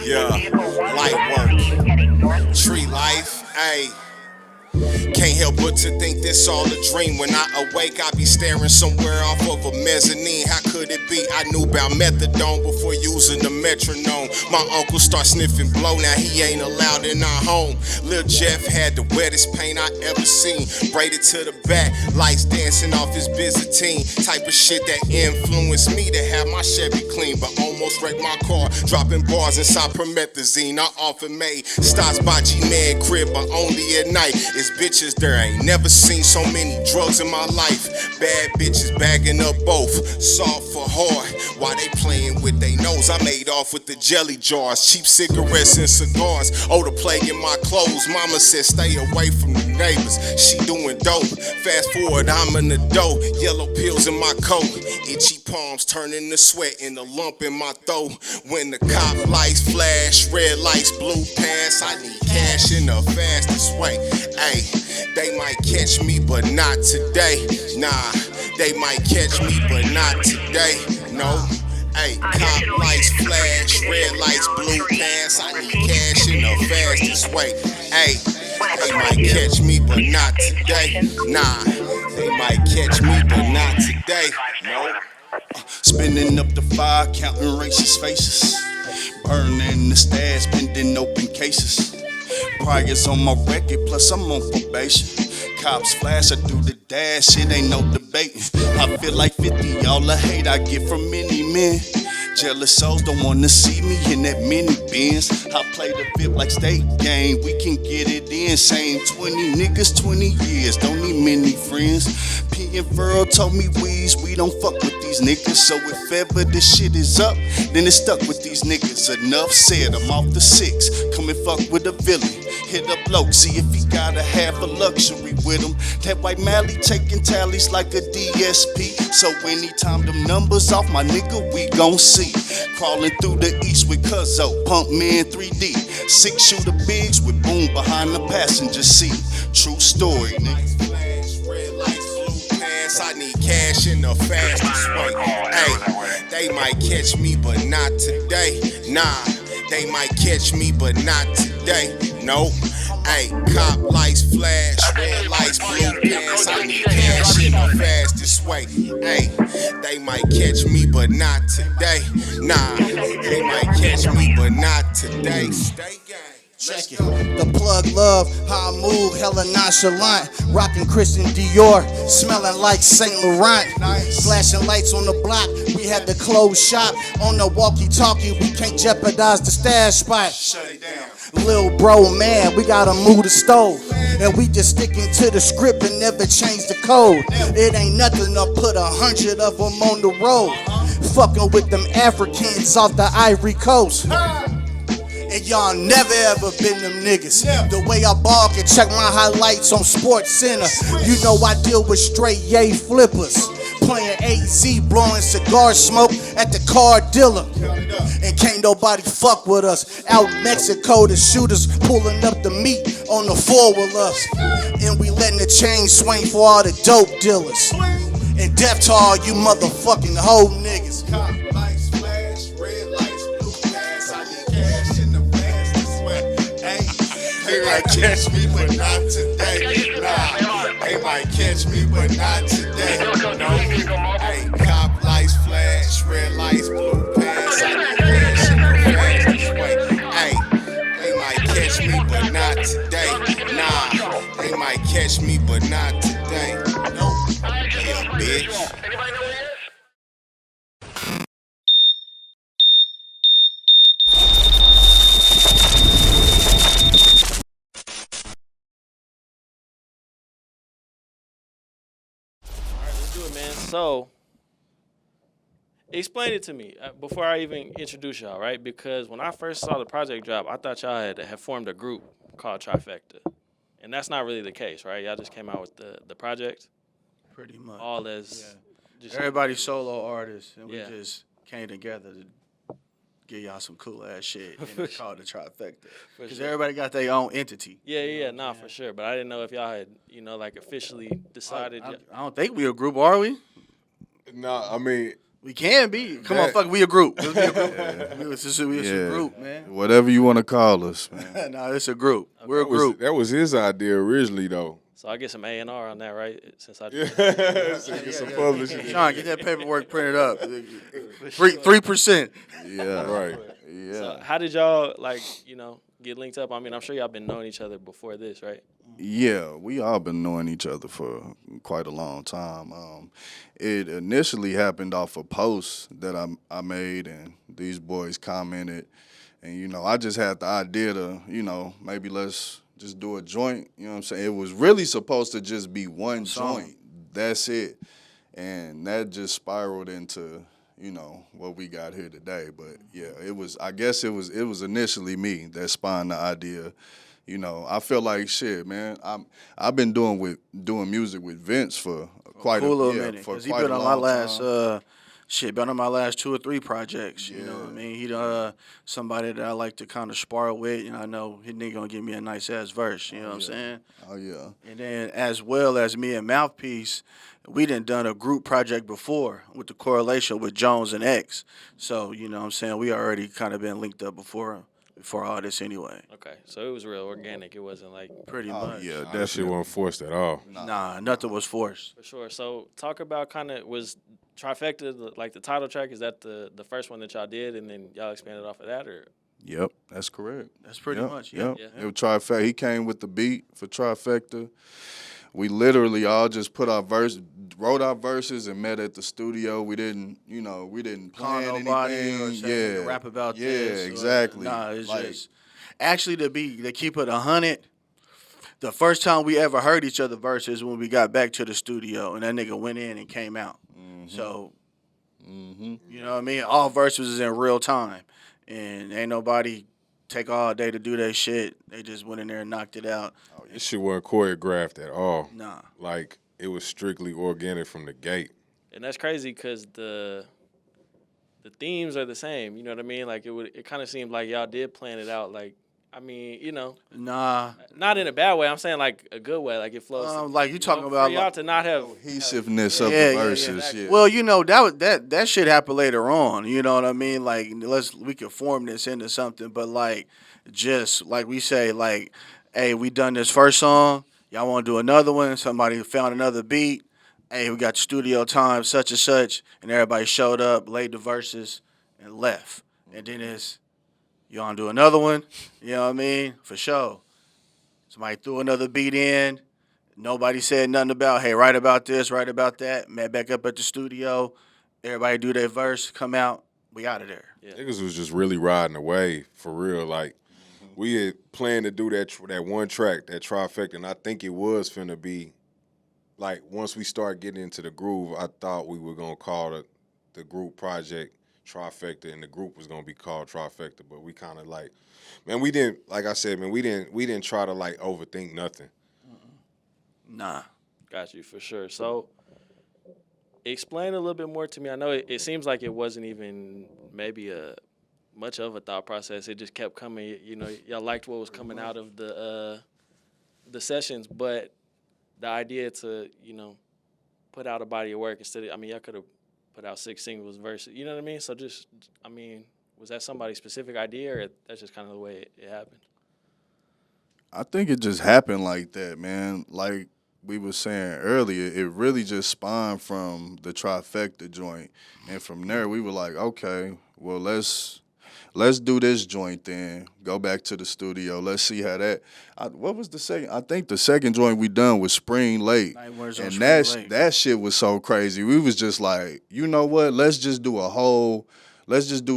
Yeah, light work, tree life, ayy. Can't help but to think this all a dream. When I awake, I be staring somewhere off of a mezzanine. How could it be? I knew about methadone before using the metronome. My uncle start sniffing blow, now he ain't allowed in our home. Lil Jeff had the wettest paint I ever seen. Braided to the back, lights dancing off his Byzantine. Type of shit that influenced me to have my Chevy clean, but almost wrecked my car. Dropping bars inside promethazine. I often made stops by G-Man crib, but only at night. It's bitches there, ain't never seen so many drugs in my life. Bad bitches bagging up both, soft for hard. While they playing with they nose, I made off with the jelly jars. Cheap cigarettes and cigars, oh the plague in my clothes. Mama said stay away from the neighbors, she doing dope. Fast forward, I'm in the dough, yellow pills in my coat. Itchy palms turning to sweat and a lump in my throat. When the cop lights flash, red lights, blue pass, I need cash in the fastest way. Ayy, they might catch me, but not today. Nah, they might catch me, but not today. No. Ayy, cop lights flash, red lights, blue pass. I need cash in the fastest way. Ayy, they might catch me, but not today. Nah, they might catch me, but not today. No. Spinning up the fire, counting racist faces. Burning the stash, bending open cases. Priors on my record, plus I'm on probation. Cops flash, I do the dash, it ain't no debating. I feel like 50, all the hate I get from many men. Jealous souls don't wanna see me in that mini Benz. I play the VIP like state game, we can get it in. Same 20 niggas, 20 years, don't need many friends. P and Verl told me we don't fuck with these niggas. So if ever this shit is up, then it's stuck with these niggas. Enough said, I'm off the 6, come and fuck with a villain. Hit up low, see if he gotta have a luxury with him. That white Mally taking tallies like a DSP. So anytime them numbers off, my nigga, we gon' see. Crawling through the east with Cuzzo, Pump Man 3D. 6 shooter bigs with boom behind the passenger seat. True story, nigga. Red lights, blue pass, I need cash in the fastest way. Hey, they might catch me, but not today. Nah, they might catch me, but not today. Nope. Ayy, cop lights flash, red lights, blue pants. I need cash in the fastest way. Ayy, they might catch me, but not today. Nah, they might catch me, but not today. Stay gang. Check it. The plug love, how I move, hella nonchalant. Rockin' Christian Dior, smelling like Saint Laurent. Flashing lights on the block, we had to close shop. On the walkie-talkie, we can't jeopardize the stash spot. Shut it down. Lil bro, man, we gotta move the stove. And we just sticking to the script and never change the code. It ain't nothing to put 100 of them on the road. Fucking with them Africans off the Ivory Coast. And y'all never ever been them niggas. The way I ball can check my highlights on Sports Center. You know I deal with straight yay flippers. Playing AZ, blowing cigar smoke at the car dealer. And can't nobody fuck with us. Out Mexico, the shooters pulling up the meat on the 4-wheeler. And we letting the chain swing for all the dope dealers. And death to all you motherfucking hoe niggas. Lights flash, red lights, blue pass. I need cash in the fastest way. Ayy, they might catch me, but not today. Nah, they might catch me, but not today. No, ayy, cop lights flash, red lights, blue pass. I need cash in the fastest way. Ayy, they might catch me, but not today. Nah, they might catch me, but not today. No, yeah, bitch. Do it, man. So, explain it to me before I even introduce y'all, right? Because when I first saw the project drop, I thought y'all had formed a group called Trifecta. And that's not really the case, right? Y'all just came out with the project Pretty much. all as just Everybody's solo artists, and we Yeah. just came together to give y'all some cool ass shit, and it's called the trifecta. Because sure. everybody got their own entity. Yeah, nah, for sure. But I didn't know if y'all had, like officially decided. I don't think we a group, are we? No, I mean, We can be. Come on, fuck, we a group. Let's be a group. We a group, man. Whatever you want to call us, man. No, it's a group. We're a group. that was his idea originally, though. So I get some A&R on that, right? Since I Get some publishing. Sean, get that paperwork printed up. 3%. Yeah. Right. Yeah. So how did y'all get linked up? I mean, I'm sure y'all been knowing each other before this, right? Yeah, we all been knowing each other for quite a long time. It initially happened off a post that I made, and these boys commented, and I just had the idea to maybe let's just do a joint. You know what I'm saying? It was really supposed to just be one joint. That's it, and that just spiraled into what we got here today. But yeah, it was. I guess it was initially me that spawned the idea. I feel like shit, man. I've been doing music with Vince for quite a minute. Because he been on my last been on my last 2 or 3 projects. You know what I mean? He somebody that I like to kind of spar with, and I know he nigga gonna give me a nice ass verse. You know what I'm saying? Oh yeah. And then as well as me and Moufpece, we done a group project before with the correlation with Jones and X. So you know what I'm saying? We already kind of been linked up before all this anyway. Okay, so it was real organic. It wasn't like Pretty much. Yeah, That shit wasn't forced at all. Nah, nothing was forced. for sure. So talk about was Trifecta like the title track? Is that the first one that y'all did, and then y'all expanded off of that, or? Yep, that's correct. That's pretty much, Yep. Yeah. It was Trifecta. He came with the beat for Trifecta. We literally all just wrote our verses and met at the studio. We didn't plan nobody anything. or say to rap about this. Yeah, exactly. Nah, it's just actually to keep it 100. The first time we ever heard each other verses when we got back to the studio, and that nigga went in and came out. So, you know what I mean? All verses is in real time, and ain't nobody take all day to do their shit. They just went in there and knocked it out. This shit wasn't choreographed at all. Nah. Like, it was strictly organic from the gate. And that's crazy because the themes are the same. You know what I mean? Like it kind of seemed like y'all did plan it out. Like, I mean, Nah. not in a bad way. I'm saying like a good way. Like it flows. Like you talking about for y'all to not have cohesiveness of Yeah, the yeah, verses. exactly. Yeah. Well, that shit happened later on. You know what I mean? Like we could form this into something, but like just like we say, like, hey, we done this first song. Y'all want to do another one? Somebody found another beat. Hey, we got studio time, such and such, and everybody showed up, laid the verses, and left. And then you want to do another one? You know what I mean? For sure. Somebody threw another beat in. Nobody said nothing about, hey, write about this, write about that. Met back up at the studio. Everybody do their verse, come out. We out of there. Yeah. Niggas was just really riding the wave, for real. Like, we had planned to do that one track, that Trifecta, and I think it was finna be, like, once we start getting into the groove, I thought we were gonna call the group project Trifecta, and the group was gonna be called Trifecta. But we kind of like, man, we didn't, like I said, man, we didn't try to like overthink nothing. Nah. Got you for sure. So explain a little bit more to me. I know it seems like it wasn't even maybe much of a thought process. It just kept coming. You know, y'all liked what was coming out of the sessions, but the idea to put out a body of work instead of, I mean, y'all could have put out 6 singles versus, you know what I mean? So just, I mean, was that somebody's specific idea, or that's just kind of the way it happened? I think it just happened like that, man. Like we were saying earlier, it really just spawned from the Trifecta joint. And from there, we were like, okay, well, let's do this joint then. Go back to the studio. Let's see how that. What was the second? I think the second joint we done was Spring Lake. Night Words on And Spring Lake. that shit was so crazy. We was just like, you know what? Let's just do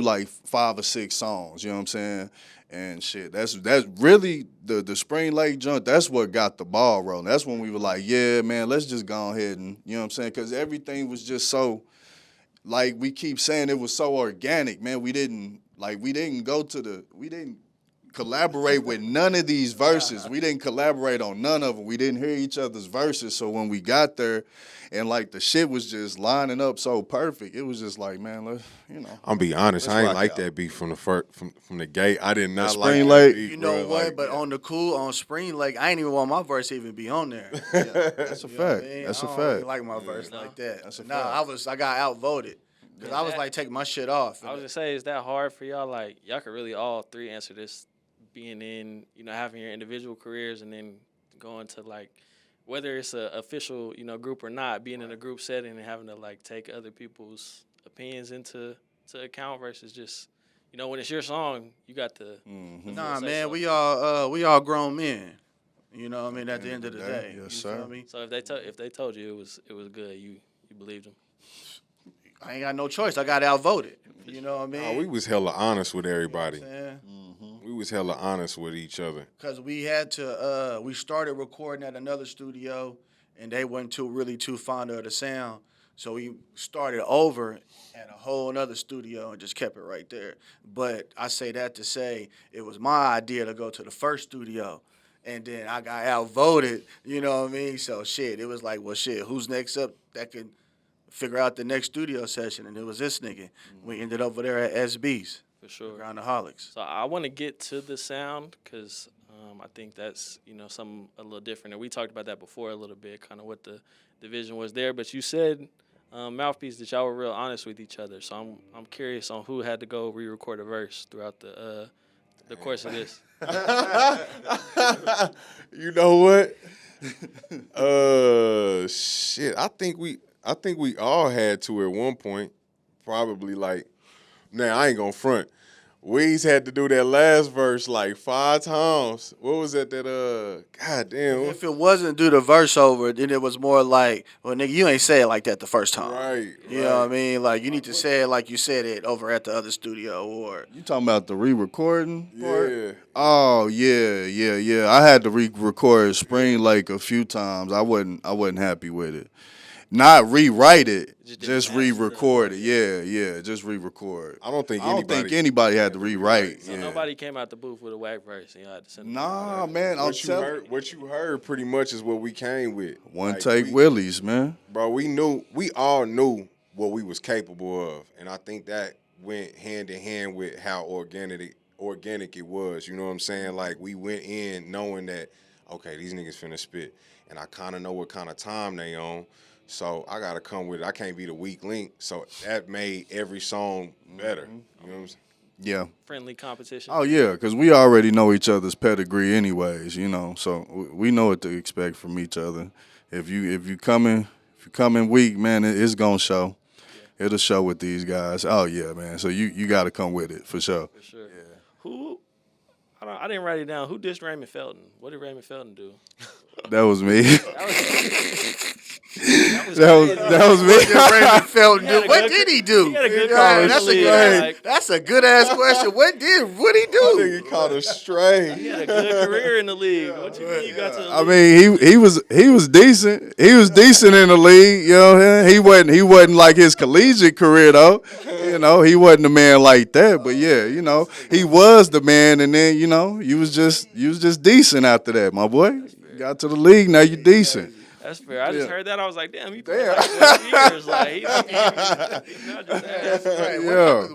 like 5 or 6 songs. You know what I'm saying? And shit, that's really the Spring Lake joint. That's what got the ball rolling. That's when we were like, yeah, man, let's just go ahead and, you know what I'm saying? Because everything was just so, like we keep saying, it was so organic, man. We didn't collaborate with none of these verses. We didn't collaborate on none of them. We didn't hear each other's verses. So when we got there, and like the shit was just lining up so perfect, it was just like, man, let's, you know. I'm be honest, Let's I ain't rock like out. that beat from the first, from the gate. I did not like Spring that Lake. beat, You know bro. what? Like, But on the cool, on Spring Lake, I ain't even want my verse to even be on there. That's a You know what I fact. mean? That's a I don't fact. really like my verse like that. That's a Nah, fact. I got outvoted because I was that- like taking my shit off. I was gonna say, is that hard for y'all? Like, y'all could really all three answer this, being in, having your individual careers and then going to like, whether it's a official, group or not, being in a group setting and having to like take other people's opinions into account versus just, when it's your song, you got to. Nah, say man, so. we all grown men. You know what I mean? At the end of the day, yes, you sir. feel me? So if they told you it was good, you believed them. I ain't got no choice. I got outvoted. You know what I mean? nah, we was hella honest with everybody. Yeah. We was hella honest with each other. Because we had to, we started recording at another studio, and they wasn't too fond of the sound. So we started over at a whole another studio and just kept it right there. But I say that to say it was my idea to go to the first studio, and then I got outvoted. You know what I mean? So shit, it was like, well, shit, who's next up that could figure out the next studio session? And it was this nigga. We ended up over there at SB's. For sure. Groundaholics. So I want to get to the sound because I think that's something a little different, and we talked about that before a little bit, kind of what the division was there. But you said Moufpece that y'all were real honest with each other. So I'm curious on who had to go re-record a verse throughout the course of this. You know what? Shit. I think we all had to at one point. Probably like, now I ain't gonna front. Weez had to do that last verse like 5 times. What was that? Goddamn. If it wasn't do the verse over, then it was more like, well, nigga, you ain't say it like that the first time. Right. You know what I mean? Like, you need to say it like you said it over at the other studio, or You talking about the re-recording part? Yeah. Oh yeah. I had to re-record Spring Lake a few times. I wasn't happy with it. Not rewrite it, Just just didn't match the- re-record it. Yeah, just re-record. I don't think I don't anybody. think anybody had to rewrite. So Yeah. nobody came out the booth with a whack verse, and y'all had to send them. Nah, man, I'm telling. What you heard pretty much is what we came with. One Like, take we- Willies, man. Bro, we all knew what we was capable of, and I think that went hand in hand with how organic it was. You know what I'm saying? Like, we went in knowing that, okay, these niggas finna spit, and I kind of know what kind of time they on, so I gotta come with it. I can't be the weak link, so that made every song better. You know what I'm saying? Yeah. Friendly competition. Oh yeah, because we already know each other's pedigree, anyways. So we know what to expect from each other. If you come in weak, man, it's gonna show. Yeah. It'll show with these guys. Oh yeah, man. So you got to come with it for sure. For sure. Yeah. Who? I didn't write it down. Who dissed Raymond Felton? What did Raymond Felton do? That was me. That was that was me. Raymond Felton He had do? a What good- did he do? he had a good Yeah, college that's a league, good. like- That's a good ass question. What he I do? think he caught a stray. He had a good career in the league. What you mean you got to the I league? mean, he was decent. He was decent in the league. You know, he wasn't like his collegiate career though. He wasn't a man like that. But yeah, he was the man. And then you was just decent after that, my boy. You got to the league, now you decent. That's fair. I just Yeah. heard that. I was like, damn, he played like 12 years. Like, he's not just ass. Yeah,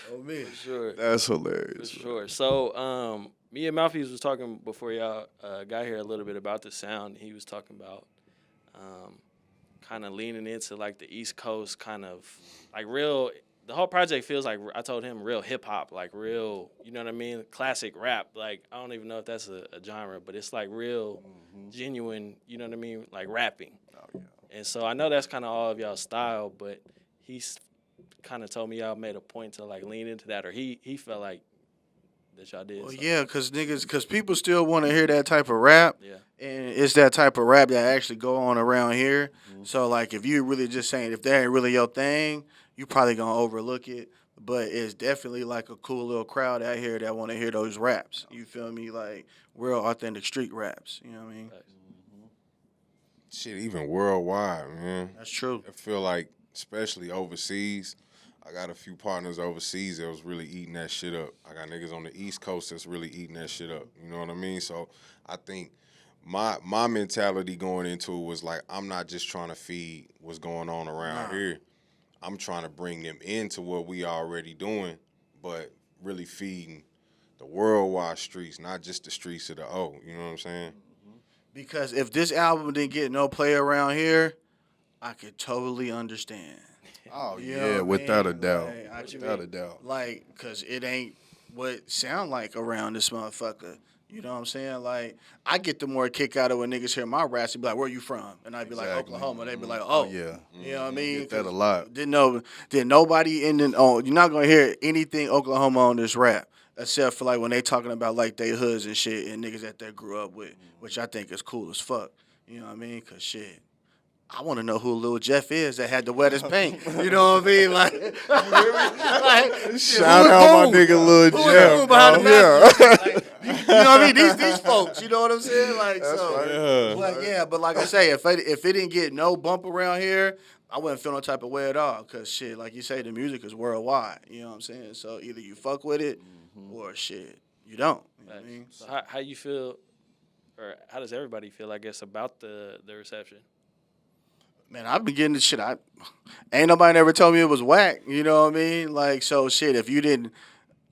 Oh man. Sure. that's For hilarious. sure. So, me and Moufpece was talking before y'all got here a little bit about the sound. He was talking about kind of leaning into like the East Coast, kind of like real. The whole project feels like, I told him, real hip hop, like real, you know what I mean? Classic rap. Like, I don't even know if that's a genre, but it's like real, genuine, you know what I mean? Like rapping. Oh, yeah. And so I know that's kind of all of y'all's style, but he's kind of told me y'all made a point to like lean into that, or he felt like that y'all did. Well, so. yeah, because people still want to hear that type of rap. Yeah. And it's that type of rap that actually go on around here. So, like, if you really just saying, if that ain't really your thing, you probably going to overlook it. But it's definitely, like, a cool little crowd out here that want to hear those raps. You feel me? Like, real authentic street raps. You know what I mean? Shit, even worldwide, man. That's true. I feel like, especially overseas, I got a few partners overseas that was really eating that shit up. I got niggas on the East Coast that's really eating that shit up. You know what I mean? So I think my mentality going into it was like, I'm not just trying to feed what's going on around here. I'm trying to bring them into what we already doing, but really feeding the worldwide streets, not just the streets of the O. You know what I'm saying? Because if this album didn't get no play around here, I could totally understand. Oh, You know yeah, what I without a mean? doubt. Like, Without a doubt. Like, because it ain't what it sound like around this motherfucker. You know what I'm saying? Like, I get the more kick out of when niggas hear my raps and be like, where you from? And I'd be like, Exactly. Oklahoma. They'd be like, Oh, oh. yeah. You know what I mean? Get that a 'Cause lot. Didn't nobody in the, oh, you're not going to hear anything Oklahoma on this rap. Except for like when they talking about like they hoods and shit and niggas that they grew up with, which I think is cool as fuck. You know what I mean? Cause shit, I want to know who Lil Jeff is that had the wettest paint. You know what I mean? Like, Shout out my nigga Lil Jeff, behind the bro. basket. Like, you know what I mean? These folks. You know what I'm saying? Like, so, Yeah. like, yeah. But like I say, if it didn't get no bump around here, I wouldn't feel no type of way at all. Cause shit, like you say, the music is worldwide. You know what I'm saying? So either you fuck with it, or shit, you don't. You know what I mean? So how you feel, or how does everybody feel, I guess, about the reception? Man, I've been getting this shit. Ain't nobody ever told me it was whack. You know what I mean? Like, so shit, if you didn't,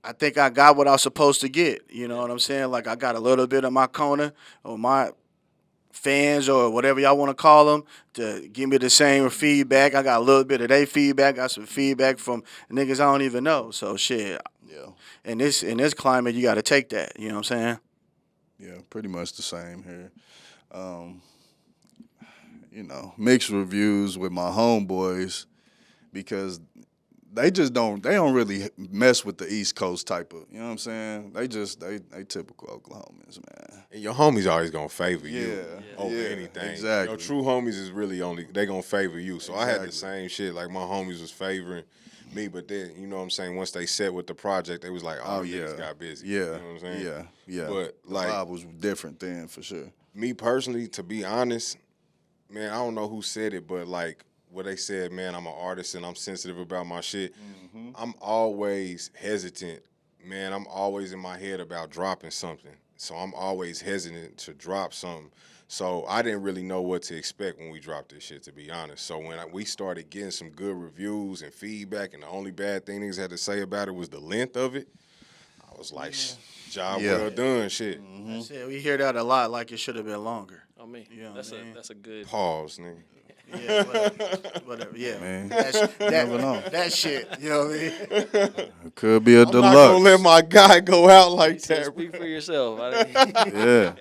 I think I got what I was supposed to get. You know what I'm saying? Like, I got a little bit of my corner or my fans or whatever y'all want to call them to give me the same feedback. I got a little bit of their feedback. Got some feedback from niggas I don't even know. So shit. Yeah. In this climate, you got to take that. You know what I'm saying? Yeah, pretty much the same here. You know, mixed reviews with my homeboys because they don't really mess with the East Coast type of, you know what I'm saying? They typical Oklahomans, man. And your homies always gonna favor you Yeah, over yeah, anything. exactly. Your true homies is really they gonna favor you. So I had the Exactly. same shit. Like my homies was favoring me, but then you know what I'm saying. Once they set with the project, they was like, "Oh, yeah, niggas got busy." Yeah, you know what I'm saying. yeah. But the like vibe was different then for sure. me personally, to be honest, man, I don't know who said it, but like what they said, man, I'm an artist and I'm sensitive about my shit. I'm always hesitant, man. I'm always in my head about dropping something. So I'm always hesitant to drop something. So I didn't really know what to expect when we dropped this shit, to be honest. So when we started getting some good reviews and feedback, and the only bad thing niggas had to say about it was the length of it, I was like, job well done, shit. That's it. We hear that a lot. Like it should have been longer. I mean, You know that's what I mean? that's a good. Pause, nigga. Yeah, whatever. Yeah, Man, never know. That shit. You know what I mean? It could be a I'm deluxe. not gonna let my guy go out like You said that. speak for yourself. I didn't-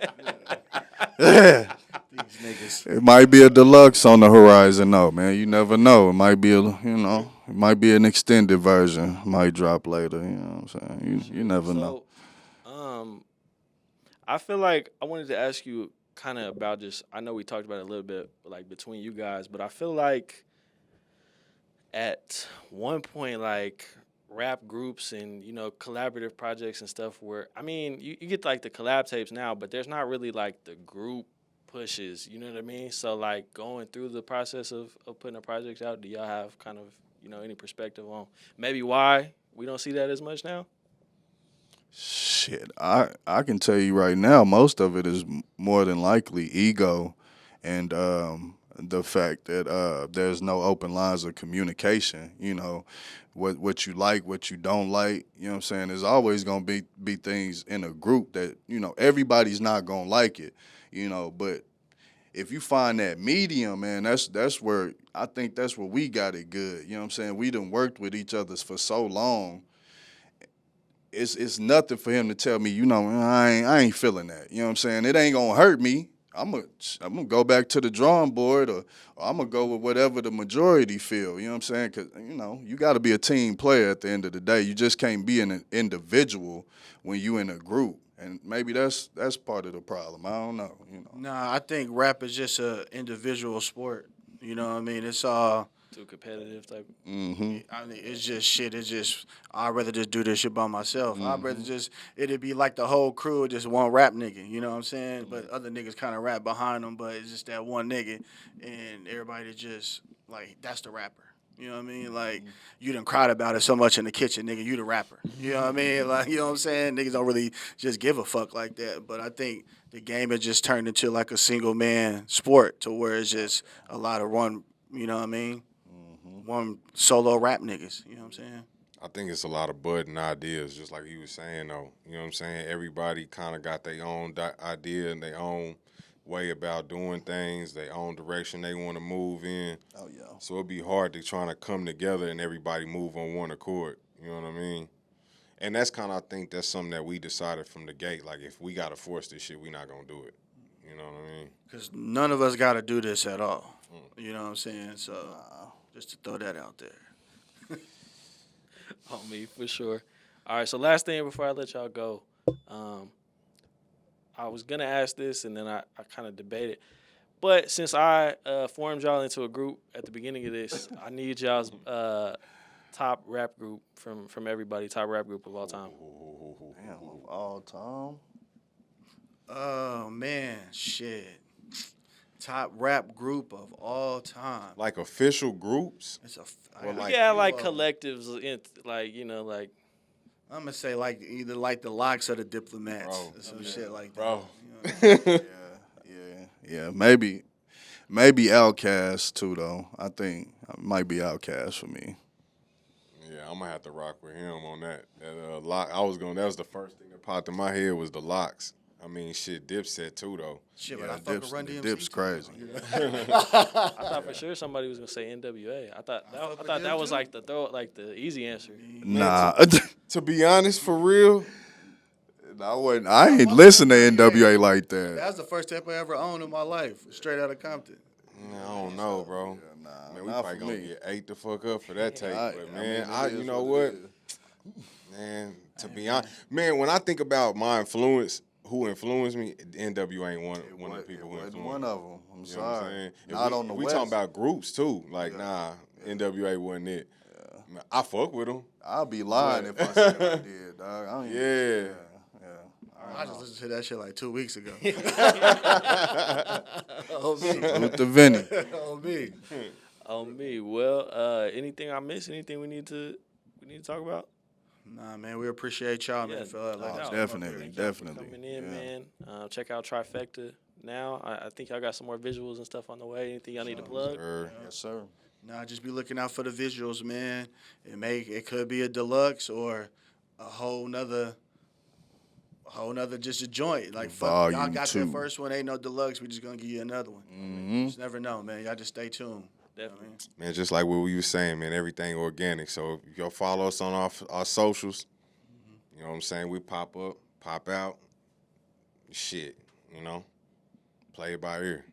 Yeah. These niggas. It might be a deluxe on the horizon, though, man. You never know. It might be it might be an extended version. Might drop later. You know what I'm saying? You never know. So, I feel like I wanted to ask you kind of about just. I know we talked about it a little bit, like between you guys, but I feel like at one point, like rap groups and collaborative projects and stuff, where I mean, you get like the collab tapes now, but there's not really like the group pushes. You know what I mean? So like going through the process of putting a project out, do y'all have kind of any perspective on maybe why we don't see that as much now? Shit, I can tell you right now, most of it is more than likely ego, and the fact that there's no open lines of communication. What you like, what you don't like. You know what I'm saying? There's always gonna be things in a group that everybody's not gonna like it. But if you find that medium, man, that's where I think that's where we got it good. You know what I'm saying? We done worked with each other for so long. It's nothing for him to tell me, I ain't feeling that. You know what I'm saying? It ain't gonna hurt me. I'm gonna go back to the drawing board, or I'm gonna go with whatever the majority feel. You know what I'm saying? Because you got to be a team player at the end of the day. You just can't be an individual when you in a group, and maybe that's part of the problem. I don't know. Nah, I think rap is just a individual sport. You know what I mean? It's all. Too competitive type. Mm-hmm. I mean, it's just shit. It's just I'd rather just do this shit by myself. I'd rather it'd be like the whole crew just one rap nigga. You know what I'm saying? But other niggas kind of rap behind them. But it's just that one nigga, and everybody just like that's the rapper. You know what I mean? Like, you done cried about it so much in the kitchen, nigga, you the rapper. You know what I mean? Like, you know what I'm saying? Niggas don't really just give a fuck like that. But I think the game has just turned into like a single man sport to where it's just a lot of one, you know what I mean? One solo rap niggas. You know what I'm saying? I think it's a lot of budding ideas, just like he was saying, though. You know what I'm saying? Everybody kind of got their own idea and their own way about doing things, their own direction they want to move in. Oh, yeah. So it'd be hard to try to come together and everybody move on one accord. You know what I mean? And that's kind of, I think that's something that we decided from the gate. Like, if we got to force this shit, we not going to do it. You know what I mean? Because none of us got to do this at all. You know what I'm saying? So just to throw that out there. On me, for sure. All right, so last thing before I let y'all go. I was going to ask this, and then I kind of debated. But since I formed y'all into a group at the beginning of this, I need y'all's top rap group from everybody, top rap group of all time. Damn, of all time. Oh, man, shit. Top rap group of all time. Like official groups? It's a, Or I- like- Yeah, like collectives, like, you know, like. I'm going to say like either like the Locks or the Diplomats Bro. or some shit like that. Bro. You know? Yeah. Maybe Outkast too, though. I think it might be Outkast for me. Yeah, I'm gonna have to rock with him on that. That lock. That was the first thing that popped in my head was the Locks. I mean, shit, Dipset too though. Shit, Yeah, but I fuck with Run the DMC Dip's too. crazy. I thought for sure somebody was gonna say NWA. I thought with that them was too. like the easy answer. Nah, To be honest, for real, I ain't listen to NWA like That that. was the first tape I ever owned in my life, straight out of Compton. I don't know, bro. Nah, Man, we not probably for gonna me. get ate the fuck up for that tape. I But mean, man, it you is know what what? it is. Man, to be honest, man, when I think about my influence, who influenced me, NWA ain't one of the people who Wasn't influenced one me. of them. I'm You know what I'm sorry. saying? If Not we, on the if we West. talking about groups too. Like, nah, NWA wasn't it. Man, I fuck with them. I'll be lying if I said I did, dog. I don't even- Yeah. I just listened to that shit like 2 weeks ago. Salute to Vinny. On me. On me. Well, anything I missed? Anything we need to talk about? Nah, man, we appreciate y'all, man. Yeah, For letting no us doubt. come up Definitely, here. definitely. Coming in, Yeah. man. Check out Trifecta now. I think y'all got some more visuals and stuff on the way. Anything y'all need to plug? Yes, sir. Nah, just be looking out for the visuals, man. It could be a deluxe or a whole nother just a joint. Like fuck, y'all Volume got 2. that first one, ain't no deluxe. We just gonna give you another one. You just never know, man. Y'all just stay tuned. Definitely. Man, just like what we were saying, man, everything organic. So if y'all follow us on our socials, you know what I'm saying? We pop up, pop out, shit, you know? Play it by ear.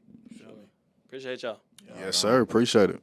Appreciate y'all. Yes, sir. Appreciate it.